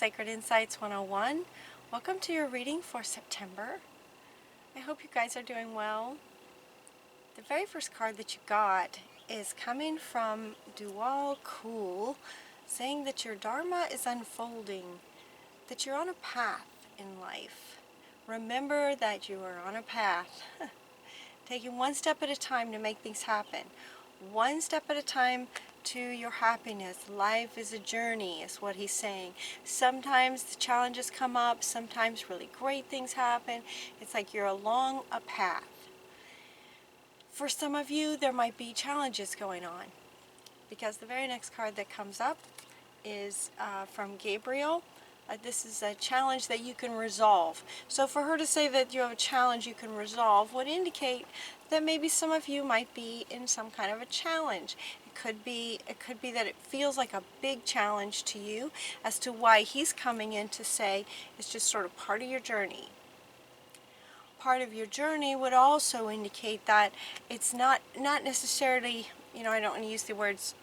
Sacred Insights 101. Welcome to your reading for September. I hope you guys are doing well. The very first card that you got is coming from Dual Cool, saying that your Dharma is unfolding, that you're on a path in life. Remember that you are on a path, taking one step at a time to make things happen. One step at a time to your happiness. Life is a journey, is what he's saying. Sometimes the challenges come up, sometimes really great things happen. It's like you're along a path. For some of you, there might be challenges going on, because the very next card that comes up is from Gabriel. This is a challenge that you can resolve. So for her to say that you have a challenge you can resolve would indicate that maybe some of you might be in some kind of a challenge. It could be that it feels like a big challenge to you, as to why he's coming in to say it's just sort of part of your journey. Part of your journey would also indicate that it's not necessarily, I don't want to use the words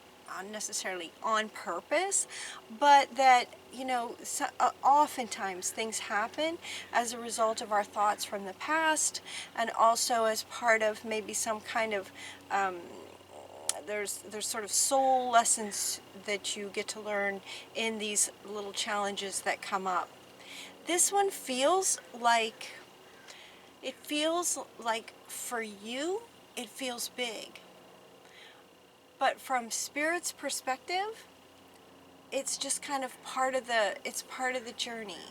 necessarily on purpose, but that, oftentimes things happen as a result of our thoughts from the past, and also as part of maybe some kind of there's sort of soul lessons that you get to learn in these little challenges that come up. This one feels like for you it feels big. But from Spirit's perspective, it's just kind of part of the journey.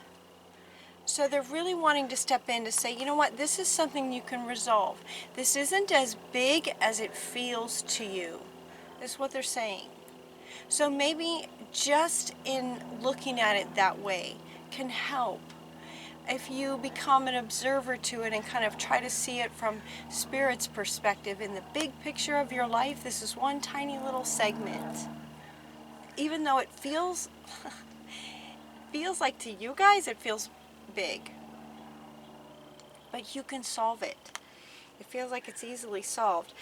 So they're really wanting to step in to say, you know what, this is something you can resolve. This isn't as big as it feels to you. This is what they're saying. So maybe just in looking at it that way can help. If you become an observer to it and kind of try to see it from Spirit's perspective, in the big picture of your life, this is one tiny little segment. Even though it feels like to you guys it feels big, but you can solve it. It feels like it's easily solved.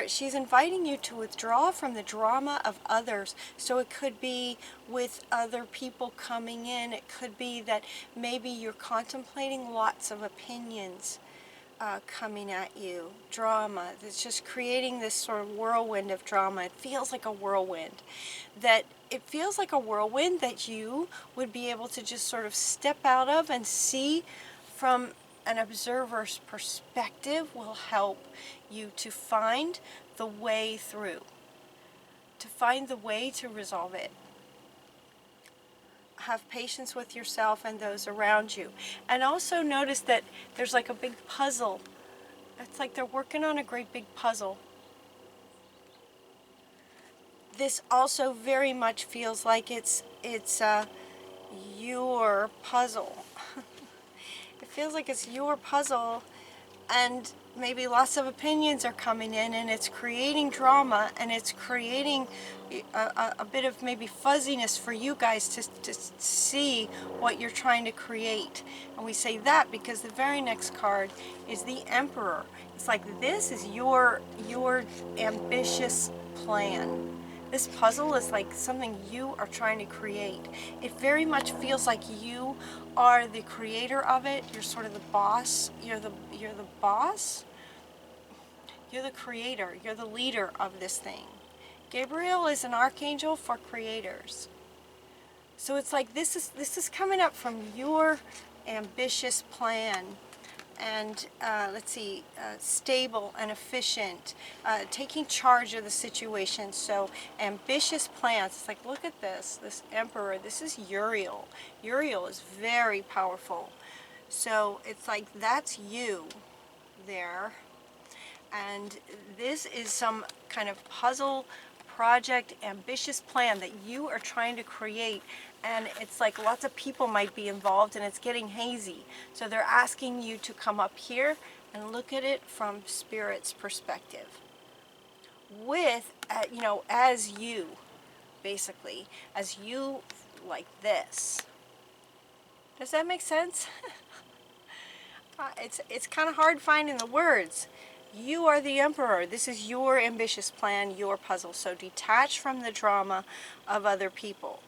She's inviting you to withdraw from the drama of others. So it could be with other people coming in. It could be that maybe you're contemplating lots of opinions coming at you. Drama. It's just creating this sort of whirlwind of drama. It feels like a whirlwind. It feels like a whirlwind that you would be able to just sort of step out of and see from an observer's perspective will help you to find the way through, to find the way to resolve it. Have patience with yourself and those around you. And also notice that there's like a big puzzle. It's like they're working on a great big puzzle. This also very much feels like it's your puzzle. It feels like it's your puzzle, and maybe lots of opinions are coming in, and it's creating drama, and it's creating a bit of maybe fuzziness for you guys to see what you're trying to create. And we say that because the very next card is the Emperor. It's like this is your ambitious plan. This puzzle is like something you are trying to create. It very much feels like you are the creator of it. You're sort of the boss. You're the boss. You're the creator. You're the leader of this thing. Gabriel is an archangel for creators. So it's like this is coming up from your ambitious plan. And stable and efficient, taking charge of the situation. So ambitious plans. It's like, look at this Emperor. This is Uriel. Uriel is very powerful. So it's like that's you there. And this is some kind of puzzle project, ambitious plan that you are trying to create, and it's like lots of people might be involved and it's getting hazy. So they're asking you to come up here and look at it from Spirit's perspective, with as you, basically as you, like this. Does that make sense? It's kind of hard finding the words. You are the Emperor. This is your ambitious plan, your puzzle. So detach from the drama of other people.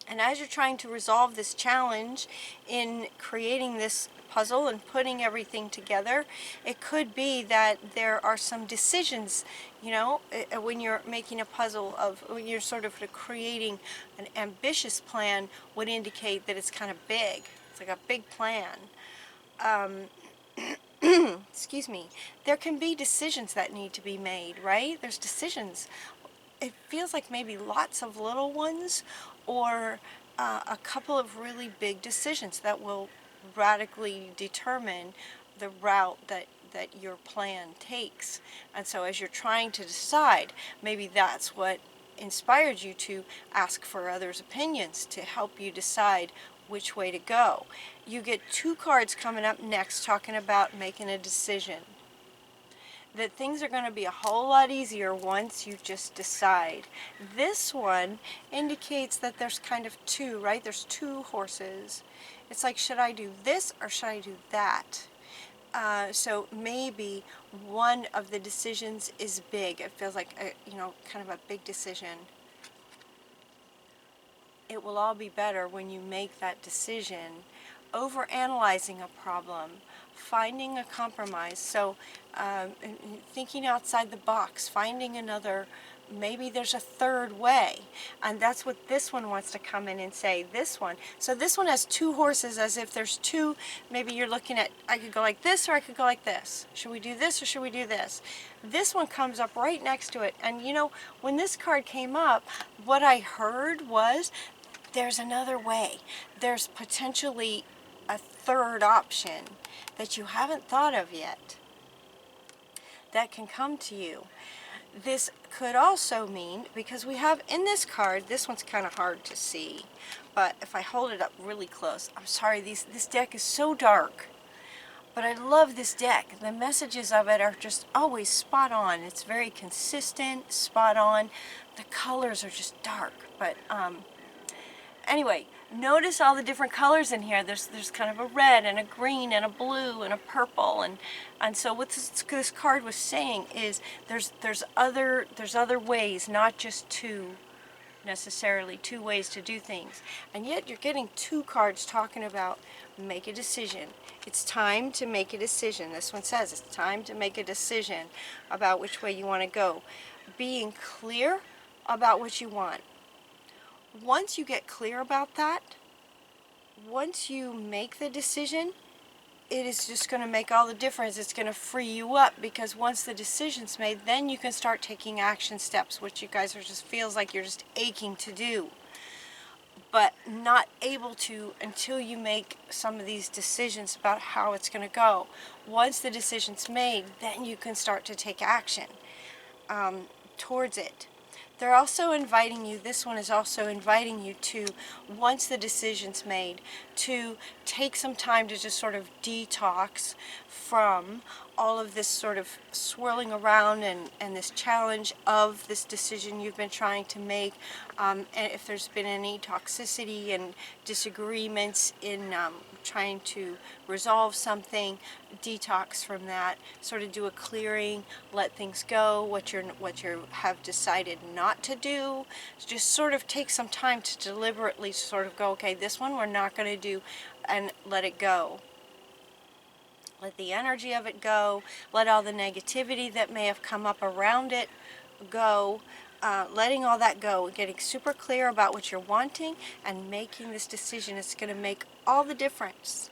And as you're trying to resolve this challenge in creating this puzzle and putting everything together, it could be that there are some decisions, you know, when you're making a puzzle of, when you're sort of creating an ambitious plan, would indicate that it's kind of big. It's like a big plan. Excuse me. There can be decisions that need to be made, right? There's decisions. It feels like maybe lots of little ones, or a couple of really big decisions that will radically determine the route that your plan takes. And so as you're trying to decide, maybe that's what inspired you to ask for others' opinions to help you decide which way to go. You get two cards coming up next talking about making a decision. That things are going to be a whole lot easier once you just decide. This one indicates that there's kind of two, right? There's two horses. It's like, should I do this or should I do that? So maybe one of the decisions is big. It feels like kind of a big decision. It will all be better when you make that decision. Over-analyzing a problem, finding a compromise. So thinking outside the box, finding another, maybe there's a third way. And that's what this one wants to come in and say, this one. So this one has two horses, as if there's two, maybe you're looking at, I could go like this or I could go like this. Should we do this or should we do this? This one comes up right next to it. And you know, when this card came up, what I heard was, there's another way. There's potentially a third option that you haven't thought of yet that can come to you. This could also mean, because we have in this card, this one's kind of hard to see, but if I hold it up really close, I'm sorry, this deck is so dark, but I love this deck. The messages of it are just always spot on. It's very consistent, spot on. The colors are just dark, but anyway, notice all the different colors in here. There's kind of a red and a green and a blue and a purple, and so what this card was saying is there's other ways, not just necessarily two ways to do things. And yet you're getting two cards talking about make a decision. It's time to make a decision. This one says it's time to make a decision about which way you want to go. Being clear about what you want. Once you get clear about that, once you make the decision, it is just going to make all the difference. It's going to free you up, because once the decision's made, then you can start taking action steps, which you guys are just feels like you're just aching to do, but not able to until you make some of these decisions about how it's going to go. Once the decision's made, then you can start to take action towards it. They're also inviting you, this one is also inviting you to, once the decision's made, to take some time to just sort of detox from all of this sort of swirling around and this challenge of this decision you've been trying to make. And if there's been any toxicity and disagreements in trying to resolve something, detox from that, sort of do a clearing, let things go, what you have decided not to do. Just sort of take some time to deliberately sort of go, okay, this one we're not going to do, and let it go. Let the energy of it go. Let all the negativity that may have come up around it go. Letting all that go, getting super clear about what you're wanting and making this decision is going to make all the difference.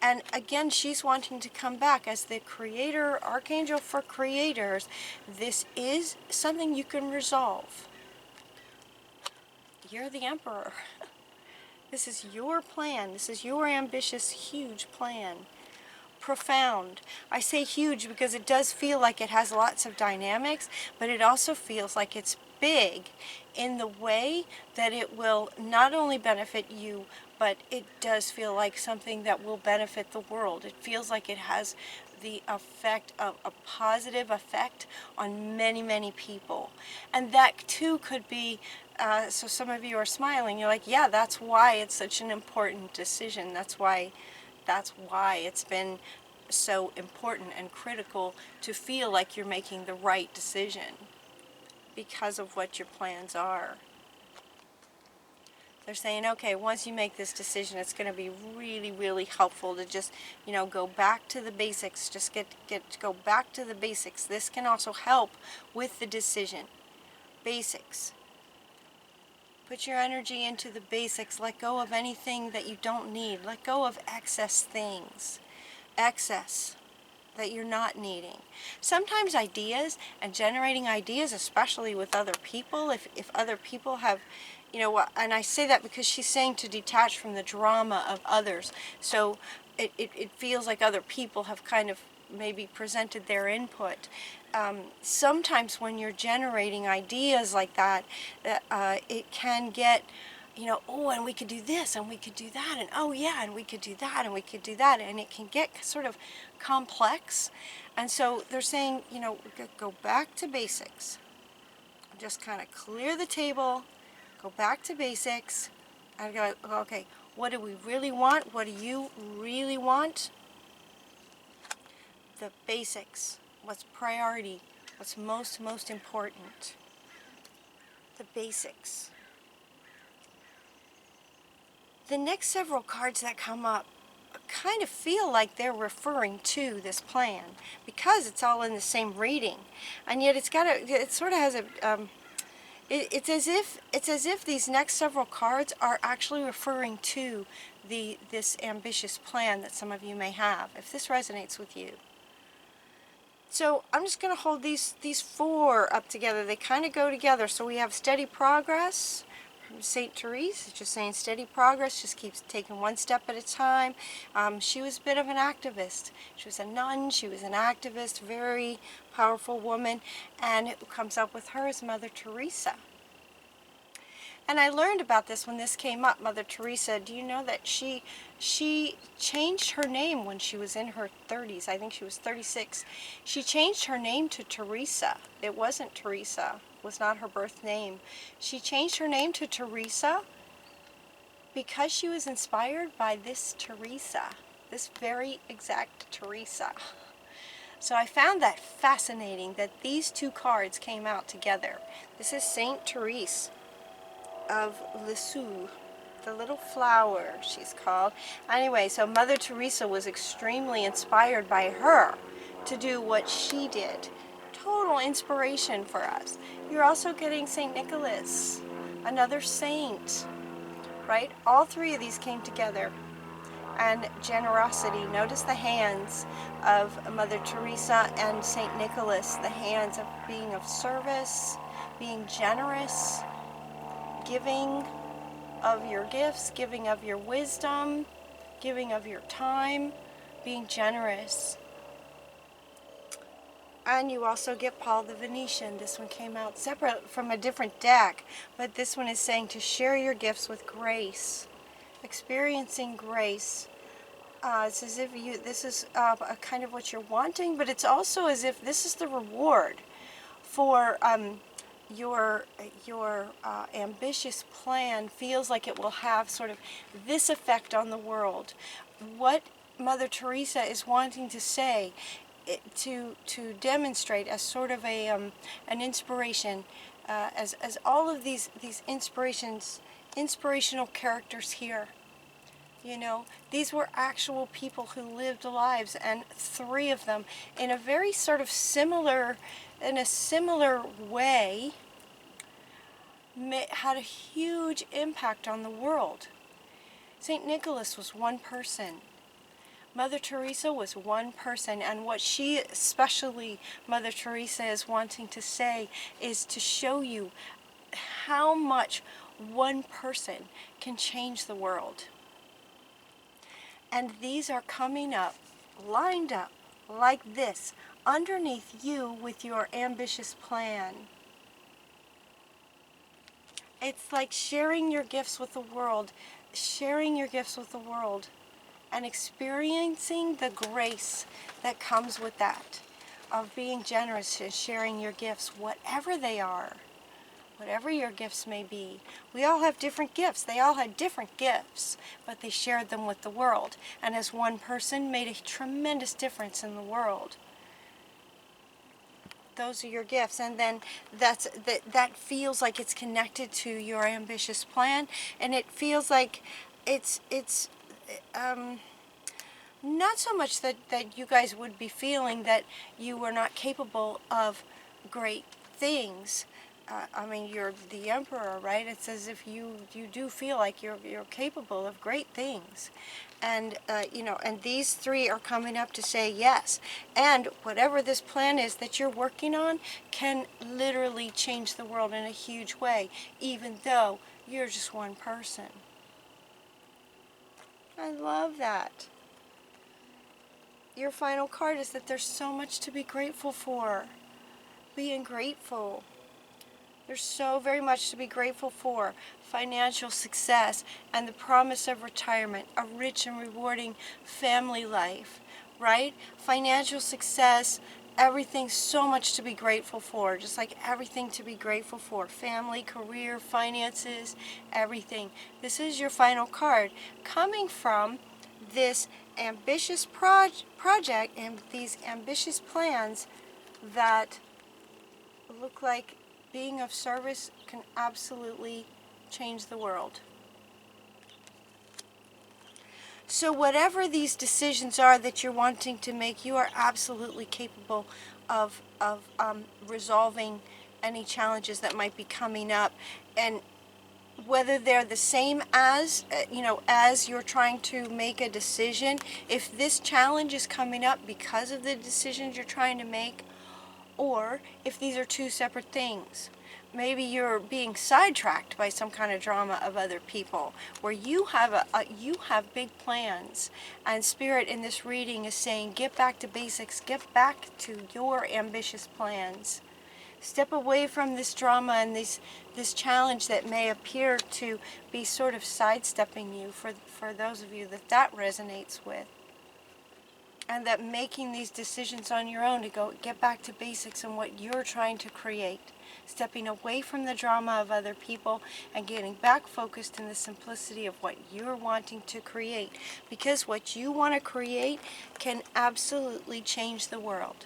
And again, she's wanting to come back as the creator, archangel for creators. This is something you can resolve. You're the emperor. This is your plan. This is your ambitious, huge plan. Profound. I say huge because it does feel like it has lots of dynamics, but it also feels like it's big in the way that it will not only benefit you, but it does feel like something that will benefit the world. It feels like it has the effect of a positive effect on many, many people. And that too could be, so some of you are smiling, you're like, yeah, that's why it's such an important decision. That's why it's been so important and critical to feel like you're making the right decision, because of what your plans are. They're saying, okay, once you make this decision, it's going to be really, really helpful to just, go back to the basics. Just go back to the basics. This can also help with the decision. Basics. Put your energy into the basics. Let go of anything that you don't need. Let go of excess things. Excess that you're not needing. Sometimes ideas and generating ideas, especially with other people, if other people have, and I say that because she's saying to detach from the drama of others. So it feels like other people have kind of maybe presented their input. Sometimes when you're generating ideas like that, it can get, oh, and we could do this, and we could do that, and oh yeah, and we could do that, and we could do that, and it can get sort of complex. And so they're saying, go back to basics. Just kind of clear the table, go back to basics, and go, okay, what do we really want? What do you really want? The basics. What's priority? What's most important? The basics. The next several cards that come up kind of feel like they're referring to this plan because it's all in the same reading, and yet it sort of has a it's as if these next several cards are actually referring to this ambitious plan that some of you may have, if this resonates with you. So I'm just going to hold these four up together. They kind of go together. So we have steady progress from St. Therese. It's just saying steady progress, just keeps taking one step at a time. She was a bit of an activist. She was a nun. She was an activist, very powerful woman. And who comes up with her is Mother Teresa. And I learned about this when this came up. Mother Teresa, do you know that she changed her name when she was in her 30s? I think she was 36. She changed her name to Teresa. It wasn't Teresa. It was not her birth name. She changed her name to Teresa because she was inspired by this Teresa, this very exact Teresa. So I found that fascinating that these two cards came out together. This is Saint Therese of Lisieux, the little flower, she's called. Anyway, so Mother Teresa was extremely inspired by her to do what she did. Total inspiration for us. You're also getting St. Nicholas, another saint, right? All three of these came together. And generosity. Notice the hands of Mother Teresa and St. Nicholas, the hands of being of service, being generous, giving of your gifts, giving of your wisdom, giving of your time, being generous. And you also get Paul the Venetian. This one came out separate from a different deck, but this one is saying to share your gifts with grace, experiencing grace. It's as if this is a kind of what you're wanting, but it's also as if this is the reward for your ambitious plan. Feels like it will have sort of this effect on the world. What Mother Teresa is wanting to say, to demonstrate as sort of an inspiration, as all of these inspirational characters here. These were actual people who lived lives, and three of them in a very sort of similar way had a huge impact on the world. St. Nicholas was one person. Mother Teresa was one person, and what she, especially Mother Teresa, is wanting to say is to show you how much one person can change the world. And these are coming up, lined up, like this, underneath you with your ambitious plan. It's like sharing your gifts with the world, and experiencing the grace that comes with that, of being generous and sharing your gifts, whatever they are. Whatever your gifts may be. We all have different gifts. They all had different gifts, but they shared them with the world. And as one person, made a tremendous difference in the world. those are your gifts, and then that feels like it's connected to your ambitious plan, and it feels like it's not so much that you guys would be feeling that you were not capable of great things. I mean, you're the emperor, right? It's as if you do feel like you're capable of great things, and and these three are coming up to say yes. And whatever this plan is that you're working on can literally change the world in a huge way, even though you're just one person. I love that. Your final card is that there's so much to be grateful for. Being grateful. There's so very much to be grateful for. Financial success and the promise of retirement, a rich and rewarding family life, right? Financial success, everything so much to be grateful for, just like everything to be grateful for. Family, career, finances, everything. This is your final card coming from this ambitious project and these ambitious plans that look like being of service can absolutely change the world. So whatever these decisions are that you're wanting to make, you are absolutely capable of resolving any challenges that might be coming up. And whether they're the same as, as you're trying to make a decision, if this challenge is coming up because of the decisions you're trying to make, or if these are two separate things. Maybe you're being sidetracked by some kind of drama of other people, where you have you have big plans, and Spirit in this reading is saying, get back to basics, get back to your ambitious plans. Step away from this drama and this challenge that may appear to be sort of sidestepping you, for those of you that resonates with. And that making these decisions on your own to get back to basics and what you're trying to create. Stepping away from the drama of other people and getting back focused in the simplicity of what you're wanting to create. Because what you want to create can absolutely change the world.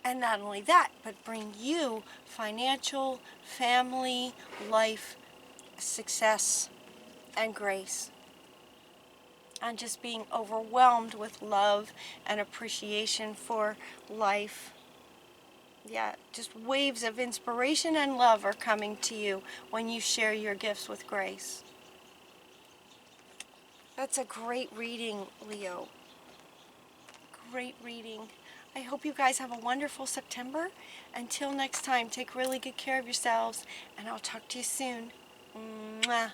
And not only that, but bring you financial, family, life, success, and grace. And just being overwhelmed with love and appreciation for life. Yeah, just waves of inspiration and love are coming to you when you share your gifts with grace. That's a great reading, Leo. Great reading. I hope you guys have a wonderful September. Until next time, take really good care of yourselves, and I'll talk to you soon. Mwah.